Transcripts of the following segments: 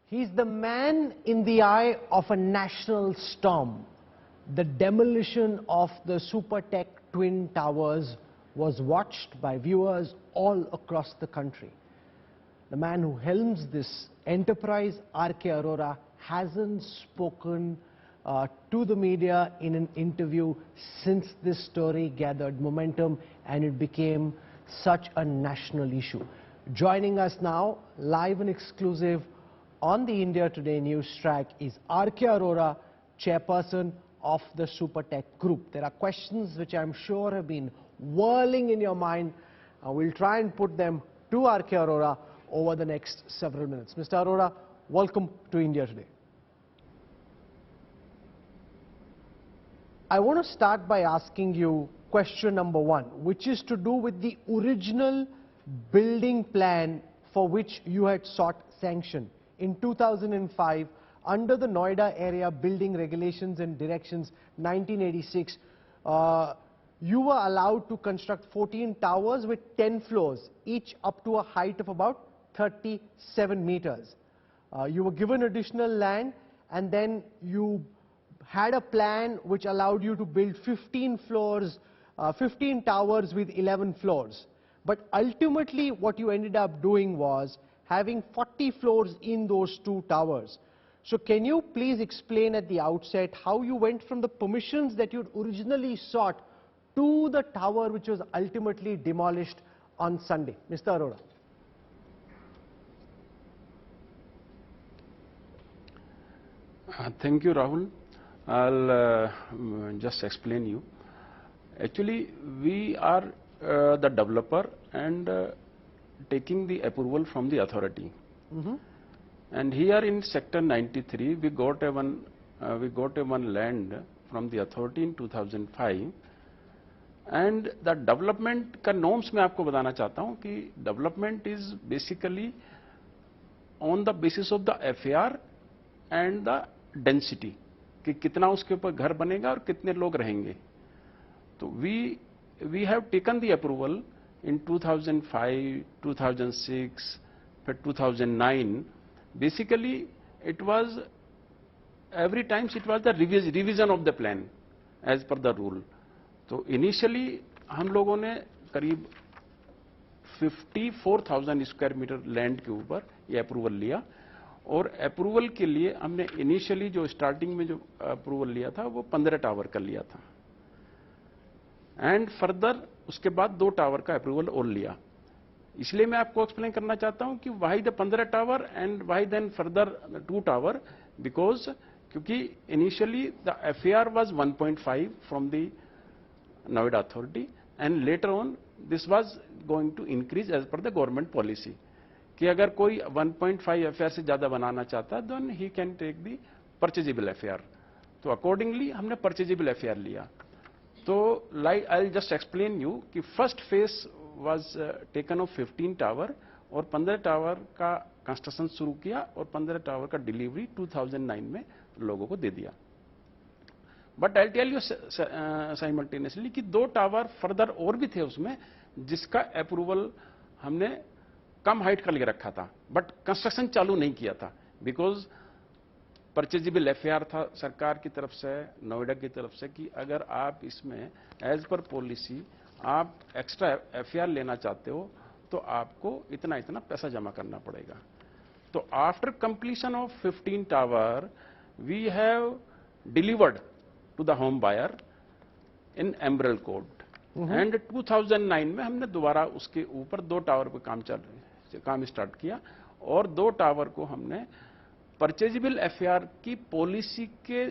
He's the man in the eye of a national storm. The demolition of the Supertech Twin Towers was watched by viewers all across the country. The man who helms this enterprise, R.K. Arora, hasn't spoken to the media in an interview since this story gathered momentum and it became such a national issue. Joining us now, live and exclusive on the India Today news track, is R.K. Arora, chairperson of the Supertech Group. There are questions which I'm sure have been whirling in your mind. We'll try and put them to R.K. Arora over the next several minutes. Mr. Arora, welcome to India Today. I want to start by asking you question number one, which is to do with the original building plan for which you had sought sanction in 2005 under the Noida Area Building Regulations and Directions 1986. You were allowed to construct 14 towers with 10 floors, each up to a height of about 37 meters. You were given additional land, and then you had a plan which allowed you to build 15 towers with 11 floors. But ultimately what you ended up doing was having 40 floors in those two towers. So can you please explain at the outset how you went from the permissions that you'd originally sought to the tower which was ultimately demolished on Sunday? Mr. Arora. Thank you, Rahul. I'll just explain you. Actually, we are the developer and taking the approval from the authority. And here in Sector 93, we got a one land from the authority in 2005. And the development का norms मैं आपको बताना चाहता हूँ कि development is basically on the basis of the FAR and the density, कि कितना उसके ऊपर घर बनेगा और कितने लोग रहेंगे. तो we have taken the approval in 2005, 2006, फिर 2009. Basically, it was every time it was the revision of the plan as per the rule. तो initially हम लोगों ने करीब 54,000 स्क्वायर मीटर लैंड के ऊपर ये अप्रूवल लिया, और अप्रूवल के लिए हमने इनिशियली जो स्टार्टिंग में जो अप्रूवल लिया था वो 15 टावर का लिया था, एंड फर्दर उसके बाद 2 टावर का अप्रूवल और लिया. इसलिए मैं आपको एक्सप्लेन करना चाहता हूं कि why the 15 tower and why then further 2 tower, because क्योंकि initially the FAR was 1.5 from the Noida authority and later on this was going to increase as per the government policy, कि अगर कोई 1.5 FAR से ज्यादा बनाना चाहता है then he can take the purchasable FAR. तो अकॉर्डिंगली हमने परचेजेबल FAR लिया. तो like I will just explain you कि first phase was taken of 15 tower और 15 टावर का कंस्ट्रक्शन शुरू किया और 15 टावर का डिलीवरी 2009 में लोगों को दे दिया. But I tell you simultaneously कि 2 टावर फर्दर और भी थे उसमें जिसका अप्रूवल हमने कम हाइट का ले रखा था, बट कंस्ट्रक्शन चालू नहीं किया था, बिकॉज परचेजेबल FAR था सरकार की तरफ से, नोएडा की तरफ से, कि अगर आप इसमें एज पर पॉलिसी आप एक्स्ट्रा FAR लेना चाहते हो तो आपको इतना इतना पैसा जमा करना पड़ेगा. तो after completion of 15 tower we have delivered to the home buyer in Emerald Court, and 2009 में हमने दोबारा उसके ऊपर 2 टावर पे काम स्टार्ट किया, और 2 टावर को हमने परचेजेबल FAR की पॉलिसी के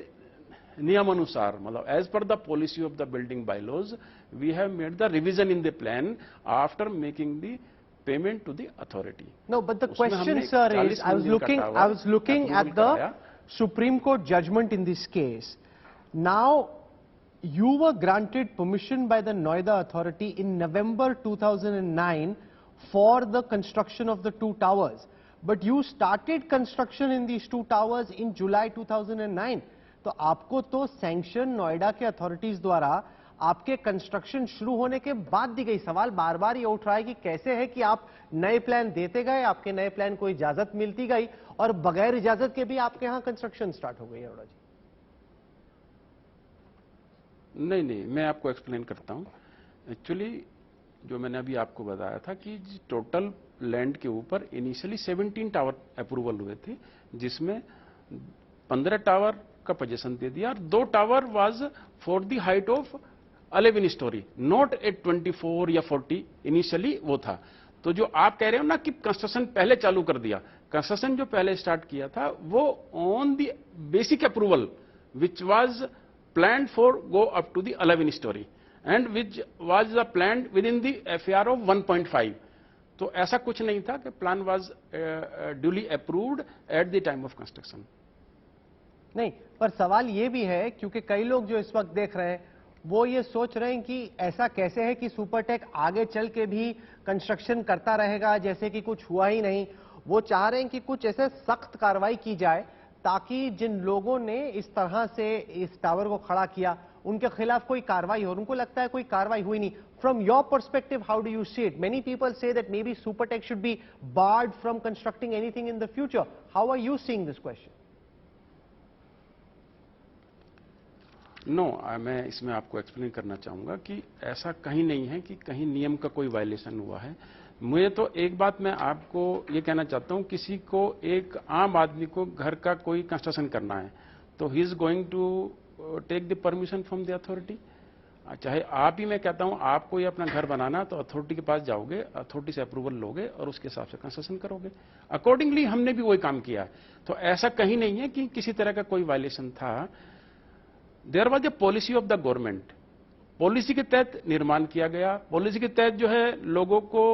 नियमानुसार, मतलब as per the policy of the building bylaws, we have made the revision in the plan after making the payment to the authority. No, but the question, sir, is I was looking at the Supreme Court judgment in this case. Now, you were granted permission by the Noida authority in November 2009 for the construction of the 2 towers. But you started construction in these 2 towers in July 2009. तो आपको तो sanction Noida के authorities द्वारा आपके construction शुरू होने के बाद दी गई। सवाल बार बार ये उठ रहा है कि कैसे है कि आप नए प्लान देते गए, आपके नए प्लान को इजाजत मिलती गई और बगैर इजाजत के भी आपके यहां कंस्ट्रक्शन स्टार्ट हो गई। अरोड़ा जी, नहीं, मैं आपको एक्सप्लेन करता हूं। एक्चुअली जो मैंने अभी आपको बताया था कि टोटल लैंड के ऊपर इनिशियली 17 टावर अप्रूवल हुए थे, जिसमें 15 टावर का पोजीशन दे दिया और 2 tower was for the height of 11 story, not at 24 या 40 इनिशियली वो था। तो जो आप कह रहे हो ना कि कंस्ट्रक्शन पहले चालू कर दिया, कंस्ट्रक्शन जो पहले स्टार्ट किया था वो on the basic approval which was planned for go up to the 11 story and which was the planned within the FAR of 1.5. तो ऐसा कुछ नहीं था कि plan was duly approved at the time of construction. नहीं, पर सवाल ये भी है क्योंकि कई लोग जो इस वक्त देख रहे हैं वो ये सोच रहे हैं कि ऐसा कैसे है कि सुपरटेक आगे चल के भी कंस्ट्रक्शन करता रहेगा जैसे कि कुछ हुआ ही नहीं। वो चाह रहे हैं कि कुछ ऐसे सख्त कार्रवाई की जाए ताकि जिन लोगों ने इस तरह से इस टावर को खड़ा किया उनके खिलाफ कोई कार्रवाई हो। उनको लगता है कोई कार्रवाई हुई नहीं। From your perspective, how do you see it? Many people say that may be Supertech should be barred from constructing anything in the future. How are you seeing this question? No, मैं इसमें आपको एक्सप्लेन करना चाहूंगा कि ऐसा कहीं नहीं है कि कहीं नियम का कोई वायलेशन हुआ है। मुझे तो एक बात मैं आपको ये कहना चाहता हूं, किसी को एक आम आदमी को घर का कोई कंस्ट्रक्शन करना है तो he is going to take the permission from the authority. चाहे आप ही, मैं कहता हूं आपको ये अपना घर बनाना तो अथॉरिटी के पास जाओगे, अथॉरिटी से अप्रूवल लोगे और उसके हिसाब से कंस्ट्रक्शन करोगे। अकॉर्डिंगली हमने भी वही काम किया है। तो ऐसा कहीं नहीं है कि किसी तरह का कोई वायलेशन था। There was a policy of the government, policy के तहत निर्माण किया गया। पॉलिसी के तहत जो है लोगों को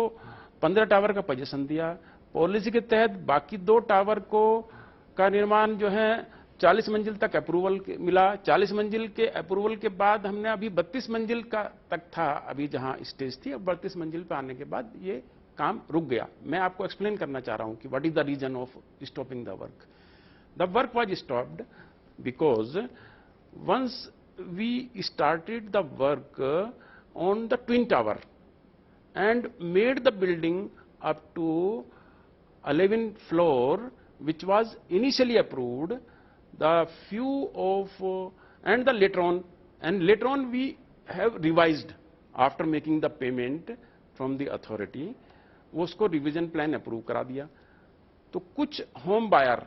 15 टावर का पोजीशन दिया। पॉलिसी के तहत बाकी 2 टावर को का निर्माण जो है 40 मंजिल तक अप्रूवल मिला। 40 मंजिल के अप्रूवल के बाद हमने अभी 32 मंजिल का तक था, अभी जहां स्टेज थी, अब 32 मंजिल पे आने के बाद ये काम रुक गया। मैं आपको एक्सप्लेन करना चाह रहा हूं कि what is the reason of stopping the work. The work was stopped because once we started the work on the twin tower and made the building up to 11 floor which was initially approved, the few of and the later on we have revised after making the payment from the authority, उसको revision plan approve करा दिया। तो कुछ home buyer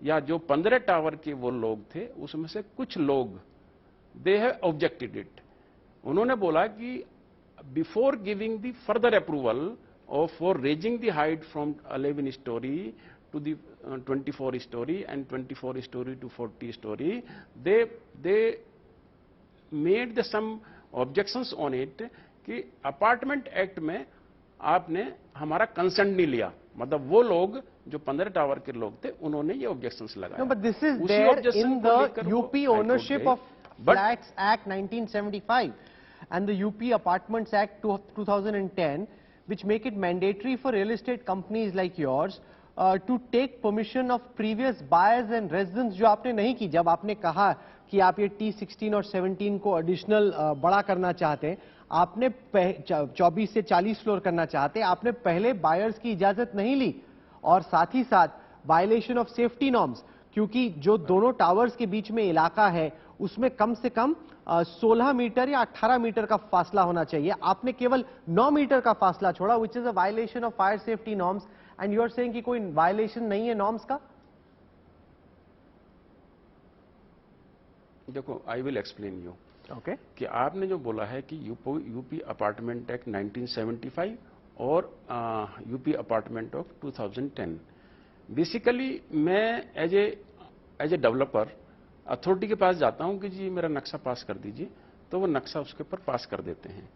या जो 15 tower के वो लोग थे उसमें से कुछ लोग दे हैव ऑब्जेक्टेड इट। उन्होंने बोला कि before giving the further approval of for raising the height from 11 story to the 24 story and 24 story to 40 story, they made the some objections on it कि अपार्टमेंट एक्ट में आपने हमारा consent नहीं लिया। मतलब वो लोग जो 15 टावर के लोग थे उन्होंने ये ऑब्जेक्शंस लगाए। No, but this is there in the UP ownership of Flats Act 1975 and the UP Apartments Act 2010, which make it mandatory for real estate companies like yours to take permission of previous buyers and residents, जो आपने नहीं की। जब आपने कहा कि आप ये T16 और 17 को एडिशनल बड़ा करना चाहते हैं, आपने 24 से 40 फ्लोर करना चाहते हैं, आपने पहले बायर्स की इजाजत नहीं ली और साथ ही साथ वायलेशन ऑफ सेफ्टी नॉर्म्स, क्योंकि जो दोनों टावर्स के बीच में इलाका है उसमें कम से कम 16 मीटर या 18 मीटर का फासला होना चाहिए। आपने केवल 9 मीटर का फासला छोड़ा, which is a violation of fire safety norms, and you are saying कि कोई वायलेशन नहीं है नॉर्म्स का। देखो, I will explain you. Okay, कि आपने जो बोला है कि यूपी अपार्टमेंट एक्ट 1975 और यूपी अपार्टमेंट ऑफ 2010, बेसिकली मैं एज ए डेवलपर अथॉरिटी के पास जाता हूं कि जी मेरा नक्शा पास कर दीजिए, तो वो नक्शा उसके ऊपर पास कर देते हैं।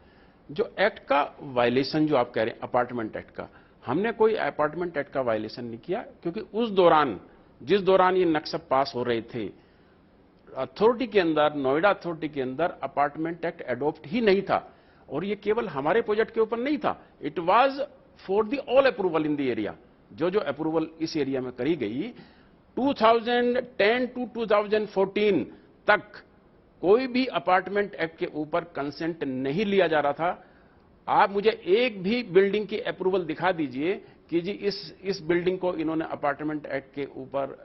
जो एक्ट का वायलेशन जो आप कह रहे हैं अपार्टमेंट एक्ट का, हमने कोई अपार्टमेंट एक्ट का वायलेशन नहीं किया, क्योंकि उस दौरान जिस दौरान ये नक्शा पास हो रहे थे अथॉरिटी के अंदर, नोएडा अथॉरिटी के अंदर अपार्टमेंट एक्ट एडॉप्ट ही नहीं था। और ये केवल हमारे प्रोजेक्ट के ऊपर नहीं था, it was for the all approval in the area. जो अप्रूवल इस एरिया में करी गई 2010 टू 2014 तक कोई भी अपार्टमेंट एक्ट के ऊपर कंसेंट नहीं लिया जा रहा था। आप मुझे एक भी बिल्डिंग की अप्रूवल दिखा दीजिए कि जी इस बिल्डिंग को इन्होंने अपार्टमेंट एक्ट के ऊपर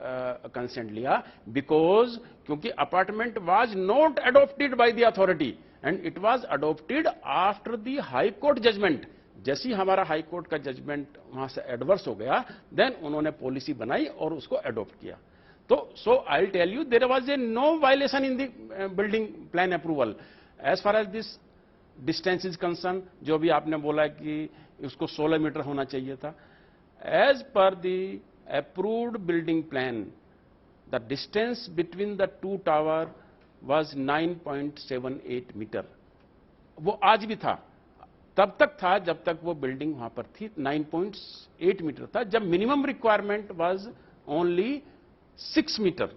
कंसेंट लिया, बिकॉज क्योंकि apartment was not adopted by the authority and it was adopted after the high court judgment. जैसे ही हमारा हाई कोर्ट का जजमेंट वहां से एडवर्स हो गया, देन उन्होंने पॉलिसी बनाई और उसको अडॉप्ट किया। तो so I tell you there was a no violation in the building plan approval as far as this distance is concern. जो भी आपने बोला कि उसको 16 मीटर होना चाहिए था, as per the approved building plan the distance between the two tower was 9.78 meter. वो आज भी था, तब तक था जब तक वो बिल्डिंग वहां पर थी। 9.8 मीटर था, जब minimum requirement was only 6 meter.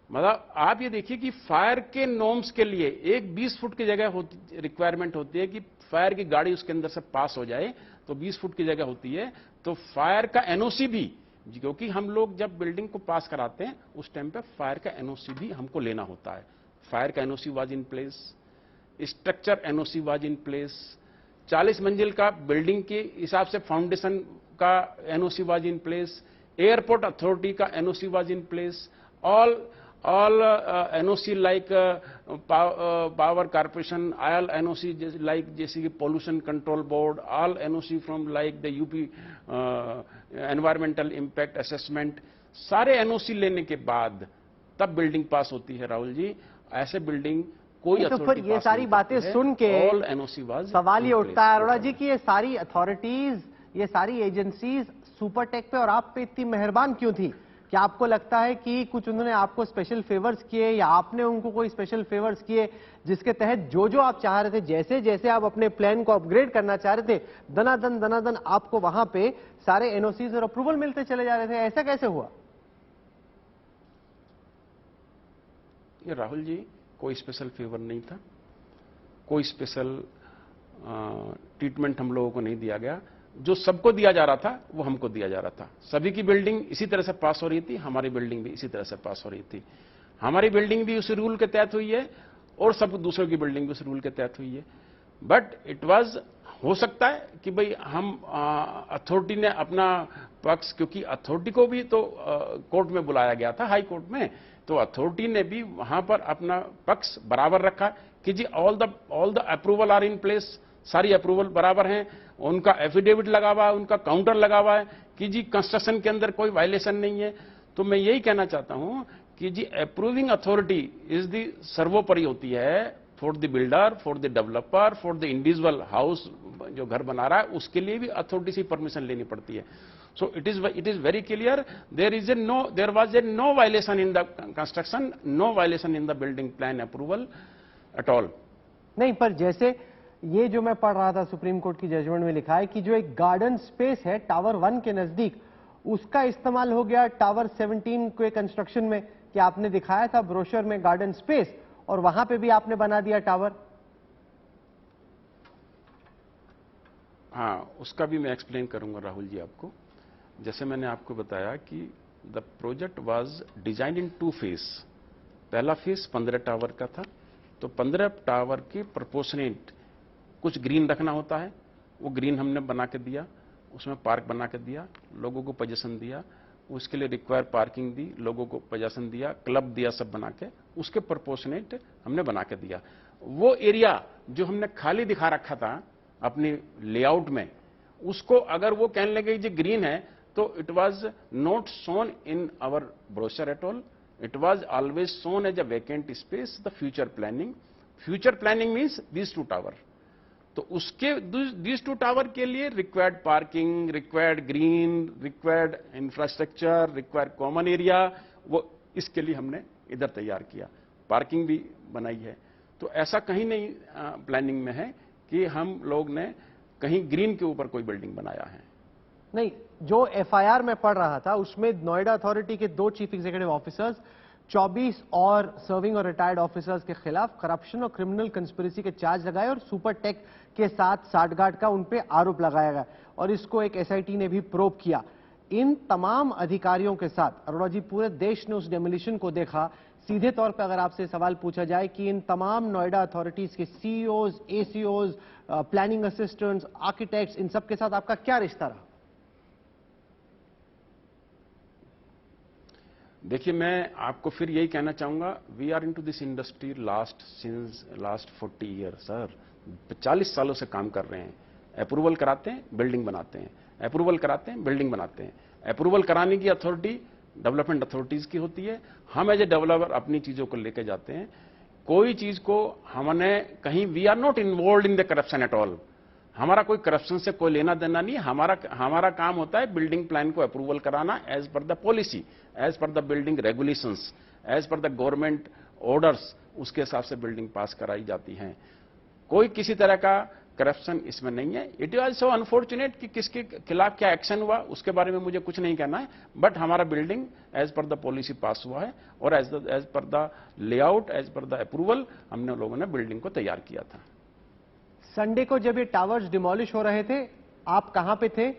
मतलब आप ये देखिए कि फायर के नॉर्म्स के लिए एक 20 फुट की जगह रिक्वायरमेंट होती है कि फायर की गाड़ी उसके अंदर से पास हो जाए, तो 20 फुट की जगह होती है। तो फायर का एनओसी भी, क्योंकि हम लोग जब बिल्डिंग को पास कराते हैं उस टाइम पे फायर का एनओसी भी हमको लेना होता है। फायर का NOC was in place, structure NOC was in place, 40 मंजिल का बिल्डिंग के हिसाब से फाउंडेशन का NOC was in place, airport authority का NOC was in place, all NOC like power corporation, all NOC like जैसे कि pollution control board, all NOC from like the UP environmental impact assessment, सारे NOC लेने के बाद तब building पास होती है। राहुल जी, ऐसे बिल्डिंग कोई तो फिर ये सारी बातें सुन के ऑल NOC वाज सवाल ये उठता है अरोड़ा जी कि ये सारी अथॉरिटीज, ये सारी एजेंसीज सुपरटेक पे और आप पे इतनी मेहरबान क्यों थी? क्या आपको लगता है कि कुछ उन्होंने आपको स्पेशल फेवर्स किए या आपने उनको कोई स्पेशल फेवर्स किए जिसके तहत जो जो आप चाह रहे थे, जैसे जैसे आप अपने प्लान को अपग्रेड करना चाह रहे थे, दनादन आपको वहां पे सारे एनओसीज और अप्रूवल मिलते चले जा रहे थे? ऐसा कैसे हुआ? ये राहुल जी, कोई स्पेशल फेवर नहीं था, कोई स्पेशल ट्रीटमेंट हम लोगों को नहीं दिया गया। जो सबको दिया जा रहा था वो हमको दिया जा रहा था। सभी की बिल्डिंग इसी तरह से पास हो रही थी, हमारी बिल्डिंग भी इसी तरह से पास हो रही थी। हमारी बिल्डिंग भी उस रूल के तहत हुई है और सब दूसरों की बिल्डिंग भी उस रूल के तहत हुई है। बट इट वाज, हो सकता है कि भाई हम अथॉरिटी ने अपना पक्ष, क्योंकि अथॉरिटी को भी तो कोर्ट में बुलाया गया था, हाई कोर्ट में, तो अथॉरिटी ने भी वहां पर अपना पक्ष बराबर रखा कि जी all the approval are in place, सारी अप्रूवल बराबर हैं, उनका एफिडेविट लगा हुआ है, उनका काउंटर लगा हुआ है कि जी कंस्ट्रक्शन के अंदर कोई वायलेशन नहीं है। तो मैं यही कहना चाहता हूं कि जी अप्रूविंग अथॉरिटी इज द सर्वोपरि होती है for the builder, for the developer, for the individual house जो घर बना रहा है, उसके लिए भी अथॉरिटी से परमिशन लेनी पड़ती है। So it is very clear, there was a no violation in the construction, no violation in the building plan approval at all. नहीं, पर जैसे ये जो मैं पढ़ रहा था सुप्रीम कोर्ट की जजमेंट में लिखा है कि जो एक गार्डन स्पेस है टावर 1 के नजदीक, उसका इस्तेमाल हो गया टावर 17 के कंस्ट्रक्शन में, कि आपने दिखाया था ब्रोशर में गार्डन स्पेस और वहां पे भी आपने बना दिया टावर। हाँ, उसका भी मैं एक्सप्लेन करूंगा राहुल जी आपको। जैसे मैंने आपको बताया कि the project was design in 2 phase. पहला फेज 15 टावर का था, तो 15 टावर के प्रोपोर्शनेट कुछ ग्रीन रखना होता है, वो ग्रीन हमने बना के दिया, उसमें पार्क बना के दिया, लोगों को पोजीशन दिया, उसके लिए रिक्वायर पार्किंग दी, लोगों को पोजीशन दिया, क्लब दिया, सब बना के उसके प्रोपोर्शनेट हमने बना के दिया। वो एरिया जो हमने खाली दिखा रखा था अपने लेआउट में, उसको अगर वो कहने लगे जी ग्रीन है, तो it was not shown in our brochure at all, it was always shown as a vacant space the future planning. Future planning means these 2 tower. तो उसके दीज 2 टावर के लिए required parking, required green, required infrastructure, required common area, वो इसके लिए हमने इधर तैयार किया, पार्किंग भी बनाई है। तो ऐसा कहीं नहीं प्लानिंग में है कि हम लोग ने कहीं ग्रीन के ऊपर कोई बिल्डिंग बनाया है। नहीं, जो एफआईआर में पढ़ रहा था उसमें नोएडा अथॉरिटी के 2 चीफ एग्जीक्यूटिव ऑफिसर्स, 24 और सर्विंग और रिटायर्ड ऑफिसर्स के खिलाफ करप्शन और क्रिमिनल कंस्पिरेसी के चार्ज लगाए और सुपरटेक के साथ साठगांठ का उन पे आरोप लगाया गया और इसको एक एसआईटी ने भी प्रोब किया। इन तमाम अधिकारियों के साथ अरोड़ा जी पूरे देश ने उस डेमोलिशन को देखा। सीधे तौर पे अगर आपसे सवाल पूछा जाए कि इन तमाम नोएडा अथॉरिटीज के सीईओज, एसीओज, प्लानिंग असिस्टेंट्स, आर्किटेक्ट्स, इन सब के साथ आपका क्या रिश्ता रहा? देखिए, मैं आपको फिर यही कहना चाहूंगा, we are into this industry since last 40 year sir. 40 सालों से काम कर रहे हैं। अप्रूवल कराते हैं, बिल्डिंग बनाते हैं, अप्रूवल कराते हैं, बिल्डिंग बनाते हैं। अप्रूवल कराने की अथॉरिटी डेवलपमेंट अथॉरिटीज की होती है। हम एज ए डेवलपर अपनी चीजों को लेके जाते हैं। कोई चीज को हमने कहीं, we are not involve in the corruption at all. हमारा कोई करप्शन से कोई लेना देना नहीं है। हमारा काम होता है बिल्डिंग प्लान को अप्रूवल कराना as per the policy, as per the building regulations, as per the government orders. उसके हिसाब से बिल्डिंग पास कराई जाती है। कोई किसी तरह का करप्शन इसमें नहीं है। इट इज सो अनफॉर्चुनेट कि किसके खिलाफ क्या एक्शन हुआ उसके बारे में मुझे कुछ नहीं कहना है, बट हमारा building as per the policy pass हुआ है और as per the layout, as per the approval हमने लोगों ने बिल्डिंग को तैयार किया था। संडे को जब ये टावर्स डिमोलिश हो रहे थे, आप कहां पे थे?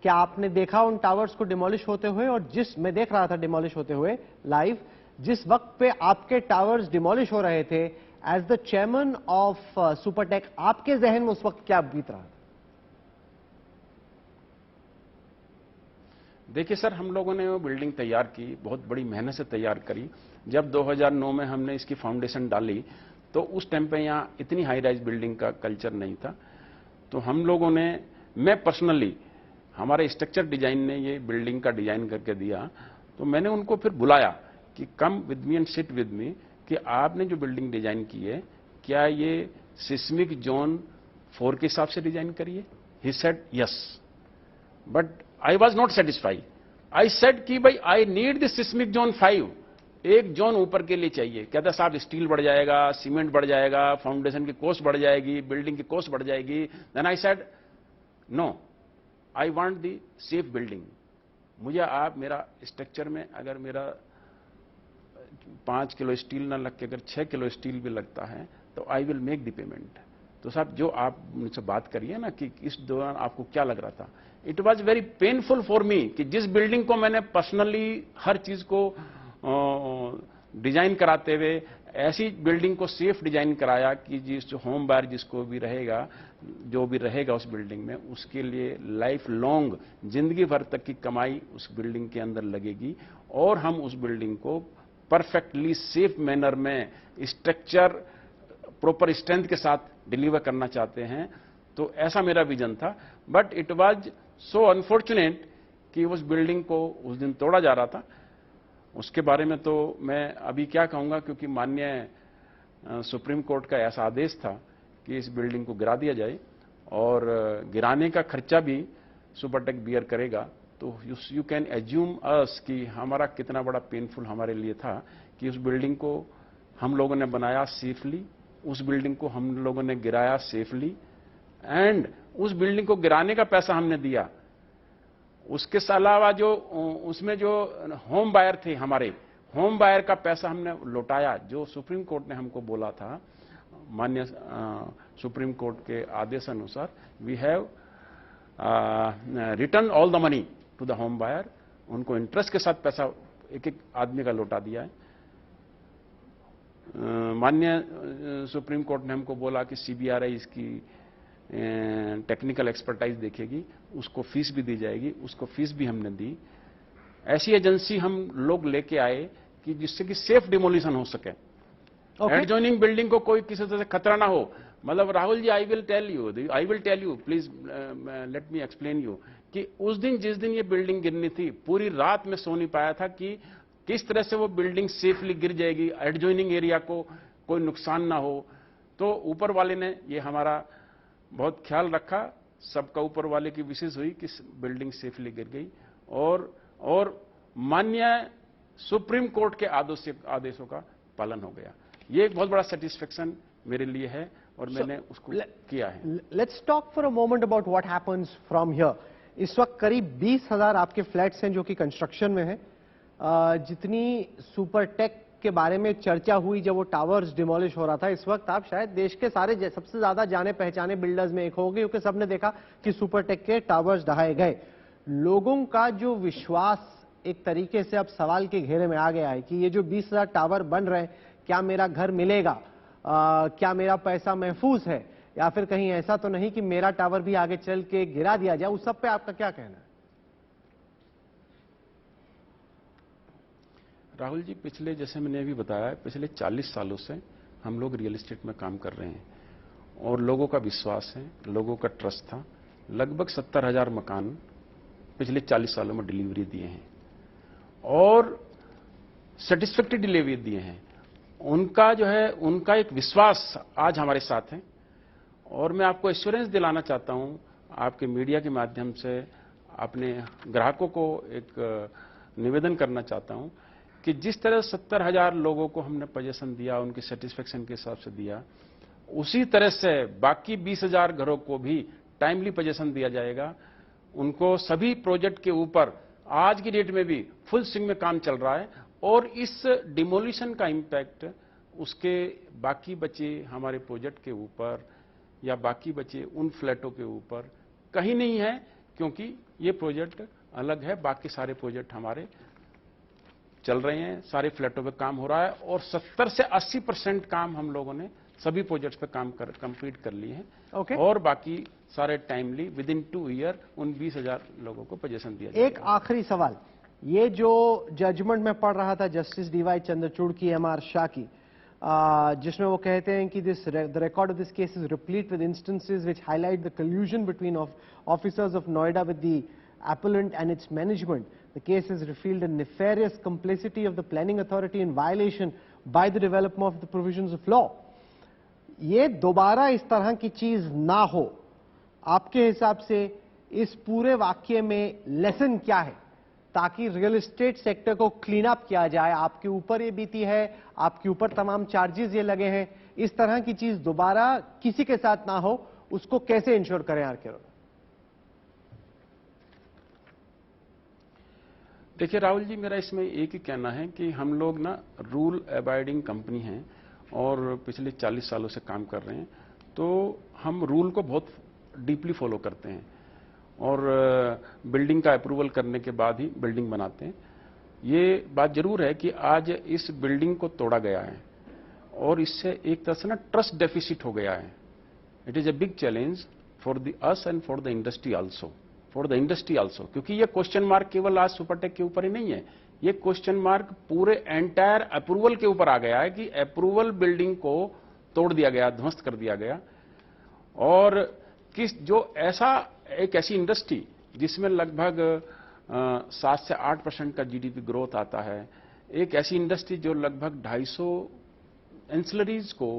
क्या आपने देखा उन टावर्स को डिमोलिश होते हुए? और मैं देख रहा था डिमोलिश होते हुए लाइव, जिस वक्त पे आपके टावर्स डिमोलिश हो रहे थे, as the chairman of Supertech, आपके जहन में उस वक्त क्या बीत रहा था? देखिए सर, हम लोगों ने वो बिल्डिंग तैयार की, बहुत बड़ी मेहनत से तैयार करी। जब 2009 में हमने इसकी फाउंडेशन डाली तो उस टाइम पे यहाँ इतनी हाई राइज बिल्डिंग का कल्चर नहीं था। तो हम लोगों ने, मैं पर्सनली, हमारे स्ट्रक्चर डिजाइन ने ये बिल्डिंग का डिजाइन करके दिया। तो मैंने उनको फिर बुलाया कि come with me and sit with me, कि आपने जो बिल्डिंग डिजाइन की है क्या ये सिस्मिक जोन 4 के हिसाब से डिजाइन करी है? He said yes, but I was not satisfied. I said कि भाई I need this seismic zone 5, एक जोन ऊपर के लिए चाहिए। कहता साहब स्टील बढ़ जाएगा, सीमेंट बढ़ जाएगा, फाउंडेशन की कॉस्ट बढ़ जाएगी, बिल्डिंग की कॉस्ट बढ़ जाएगी। Then I said no, I want the safe building. मुझे आप मेरा स्ट्रक्चर में अगर मेरा 5 किलो स्टील ना लग के अगर 6 किलो स्टील भी लगता है तो I will make the payment. तो साहब जो आप मुझसे बात करिए ना कि इस दौरान आपको क्या लग रहा था, it was very painful for me कि जिस बिल्डिंग को मैंने पर्सनली हर चीज को डिजाइन कराते हुए ऐसी बिल्डिंग को सेफ डिजाइन कराया कि जिस होम बायर जिसको भी रहेगा, जो भी रहेगा उस बिल्डिंग में, उसके लिए लाइफ लॉन्ग, जिंदगी भर तक की कमाई उस बिल्डिंग के अंदर लगेगी। और हम उस बिल्डिंग को परफेक्टली सेफ मैनर में स्ट्रक्चर प्रॉपर स्ट्रेंथ के साथ डिलीवर करना चाहते हैं। तो ऐसा मेरा विजन था। But it was so unfortunate कि उस बिल्डिंग को उस दिन तोड़ा जा रहा था। उसके बारे में तो मैं अभी क्या कहूंगा, क्योंकि माननीय सुप्रीम कोर्ट का ऐसा आदेश था कि इस बिल्डिंग को गिरा दिया जाए और गिराने का खर्चा भी सुपरटेक बियर करेगा। तो यू कैन एज्यूम अस कि हमारा कितना बड़ा पेनफुल हमारे लिए था कि उस बिल्डिंग को हम लोगों ने बनाया सेफली, उस बिल्डिंग को हम लोगों ने गिराया सेफली, एंड उस बिल्डिंग को गिराने का पैसा हमने दिया। उसके अलावा जो उसमें जो होम बायर थे, हमारे होम बायर का पैसा हमने लौटाया, जो सुप्रीम कोर्ट ने हमको बोला था। माननीय सुप्रीम कोर्ट के आदेश अनुसार we have return all the money to the home buyer. उनको इंटरेस्ट के साथ पैसा एक एक आदमी का लौटा दिया है। माननीय सुप्रीम कोर्ट ने हमको बोला कि सीबीआरआई इसकी टेक्निकल एक्सपर्टाइज देखेगी, उसको फीस भी दी जाएगी। उसको फीस भी हमने दी। ऐसी एजेंसी हम लोग लेके आए कि जिससे कि सेफ डिमोलिशन हो सके, एडजॉइनिंग बिल्डिंग को कोई किसी तरह से खतरा ना हो। मतलब Rahul ji, I will tell you please let me explain you कि उस दिन जिस दिन ये बिल्डिंग गिरनी थी, पूरी रात में सो नहीं पाया था कि किस तरह से वो बिल्डिंग सेफली गिर जाएगी, एडजॉइनिंग एरिया को कोई नुकसान ना हो। तो ऊपर वाले ने ये हमारा बहुत ख्याल रखा। सबका ऊपर वाले की विशेष हुई कि बिल्डिंग सेफली गिर गई और माननीय सुप्रीम कोर्ट के आदेशों का पालन हो गया। ये एक बहुत बड़ा सेटिस्फेक्शन मेरे लिए है और मैंने उसको किया है। Let's talk for a moment about what happens from here. इस वक्त करीब 20,000 आपके फ्लैट्स हैं जो कि कंस्ट्रक्शन में हैं। जितनी सुपरटेक के बारे में चर्चा हुई जब वो टावर्स डिमोलिश हो रहा था, इस वक्त आप शायद देश के सारे सबसे ज्यादा जाने पहचाने बिल्डर्स में एक हो गए, क्योंकि सबने देखा कि सुपरटेक के टावर्स ढहाए गए। लोगों का जो विश्वास एक तरीके से अब सवाल के घेरे में आ गया है कि ये जो 20,000 टावर बन रहे हैं, क्या मेरा घर मिलेगा, क्या मेरा पैसा महफूज है, या फिर कहीं ऐसा तो नहीं कि मेरा टावर भी आगे चल के गिरा दिया जाए, उस सब पे आपका क्या कहना है? राहुल जी, पिछले, जैसे मैंने अभी बताया, पिछले 40 सालों से हम लोग रियल एस्टेट में काम कर रहे हैं और लोगों का विश्वास है, लोगों का ट्रस्ट था। लगभग 70,000 मकान पिछले 40 सालों में डिलीवरी दिए हैं और सेटिस्फैक्टरी डिलीवरी दिए हैं। उनका जो है, उनका एक विश्वास आज हमारे साथ है और मैं आपको एश्योरेंस दिलाना चाहता हूं, आपके मीडिया के माध्यम से अपने ग्राहकों को एक निवेदन करना चाहता हूं कि जिस तरह 70,000 लोगों को हमने पोजीशन दिया, उनकी सेटिस्फेक्शन के हिसाब से दिया, उसी तरह से बाकी 20,000 घरों को भी टाइमली पोजीशन दिया जाएगा। उनको सभी प्रोजेक्ट के ऊपर आज की डेट में भी फुल स्विंग में काम चल रहा है और इस डिमोलिशन का इंपैक्ट उसके बाकी बचे हमारे प्रोजेक्ट के ऊपर या बाकी बचे उन फ्लैटों के ऊपर कहीं नहीं है, क्योंकि ये प्रोजेक्ट अलग है। बाकी सारे प्रोजेक्ट हमारे चल रहे हैं, सारे फ्लैटों पे काम हो रहा है और 70 से 80% काम हम लोगों ने सभी प्रोजेक्ट्स पे काम कंप्लीट कर लिए हैं। Okay. और बाकी सारे टाइमली विद इन 2 ईयर उन 20,000 लोगों को पोजीशन दिया जाएगा। एक आखिरी सवाल, ये जो जजमेंट में पढ़ रहा था जस्टिस डीवाई चंद्रचूड़ की, एमआर शाह की, जिसमें वो कहते हैं कि the record of this case is replete with instances which highlight the collusion between officers of Noida with the appellant and its management. The case has revealed a nefarious complicity of the planning authority in violation by the development of the provisions of law. ये दोबारा इस तरह की चीज ना हो, आपके हिसाब से इस पूरे वाक्य में लेसन क्या है, ताकि रियल एस्टेट सेक्टर को क्लीन अप किया जाए? आपके ऊपर ये बीती है, आपके ऊपर तमाम चार्जेस ये लगे हैं, इस तरह की चीज दोबारा किसी के साथ ना हो, उसको कैसे इंश्योर करें आर के अरोड़ा? देखिए राहुल जी, मेरा इसमें एक ही कहना है कि हम लोग ना रूल अबाइडिंग कंपनी हैं और पिछले 40 सालों से काम कर रहे हैं, तो हम रूल को बहुत डीपली फॉलो करते हैं और बिल्डिंग का अप्रूवल करने के बाद ही बिल्डिंग बनाते हैं। ये बात जरूर है कि आज इस बिल्डिंग को तोड़ा गया है और इससे एक तरह से ना ट्रस्ट डेफिसिट हो गया है। It is a big challenge for the us and for the industry also, क्योंकि ये क्वेश्चन मार्क केवल आज सुपरटेक के ऊपर ही नहीं है, ये क्वेश्चन मार्क पूरे एंटायर अप्रूवल के ऊपर आ गया है कि अप्रूवल बिल्डिंग को तोड़ दिया गया, ध्वस्त कर दिया गया। और किस जो एक ऐसी इंडस्ट्री जिसमें लगभग 7 से 8% का जीडीपी ग्रोथ आता है, एक ऐसी इंडस्ट्री जो लगभग 250 एंसिलरीज को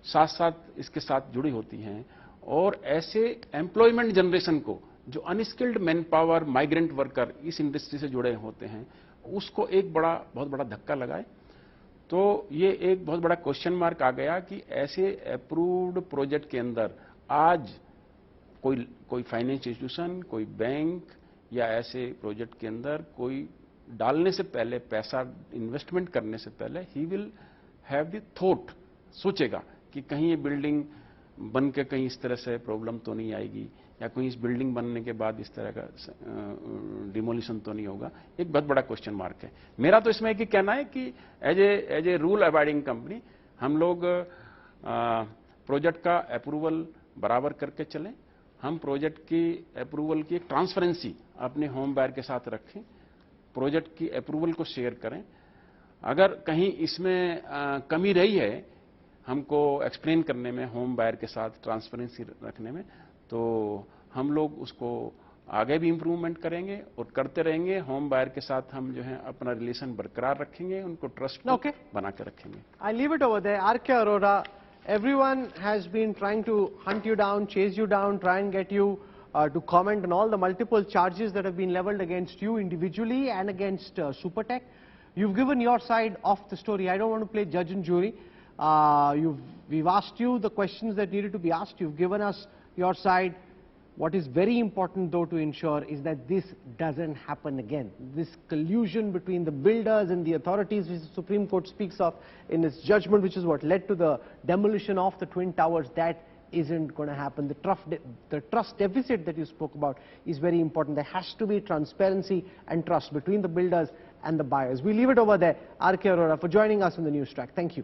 साथ साथ इसके साथ जुड़ी होती हैं, और ऐसे एम्प्लॉयमेंट जनरेशन को जो unskilled man power, migrant worker इस इंडस्ट्री से जुड़े होते हैं, उसको एक बहुत बड़ा धक्का लगाए। तो ये एक बहुत बड़ा क्वेश्चन मार्क आ गया कि ऐसे अप्रूव्ड प्रोजेक्ट के अंदर आज कोई फाइनेंस इंस्टीट्यूशन, कोई बैंक या ऐसे प्रोजेक्ट के अंदर कोई डालने से पहले, पैसा इन्वेस्टमेंट करने से पहले, he will have the thought, सोचेगा कि कहीं ये बिल्डिंग बन के कहीं इस तरह से प्रॉब्लम तो नहीं आएगी, या कोई इस बिल्डिंग बनने के बाद इस तरह का डिमोलिशन तो नहीं होगा। एक बहुत बड़ा क्वेश्चन मार्क है। मेरा तो इसमें एक ही कहना है कि as a rule abiding company हम लोग प्रोजेक्ट का अप्रूवल बराबर करके चलें। हम प्रोजेक्ट की अप्रूवल की एक ट्रांसपेरेंसी अपने होम बायर के साथ रखें, प्रोजेक्ट की अप्रूवल को शेयर करें। अगर कहीं इसमें कमी रही है हमको एक्सप्लेन करने में, होम बायर के साथ ट्रांसपेरेंसी रखने में, तो हम लोग उसको आगे भी इंप्रूवमेंट करेंगे और करते रहेंगे। होम बायर के साथ हम जो है अपना रिलेशन बरकरार रखेंगे, उनको ट्रस्ट बना के रखेंगे। I leave it over there. R K. Arora, everyone has been trying to hunt you down, chase you down, try and get you to comment on all the multiple charges that have been leveled against you individually and against Supertech. You've given your side of the story. I don't want to play judge and jury. We've asked you the questions that needed to be asked. You've given us your side. What is very important though to ensure is that this doesn't happen again. This collusion between the builders and the authorities, which the Supreme Court speaks of in its judgment, which is what led to the demolition of the Twin Towers, that isn't going to happen. The trust deficit that you spoke about is very important. There has to be transparency and trust between the builders and the buyers. We leave it over there. R.K. Arora, for joining us on the News Track. Thank you.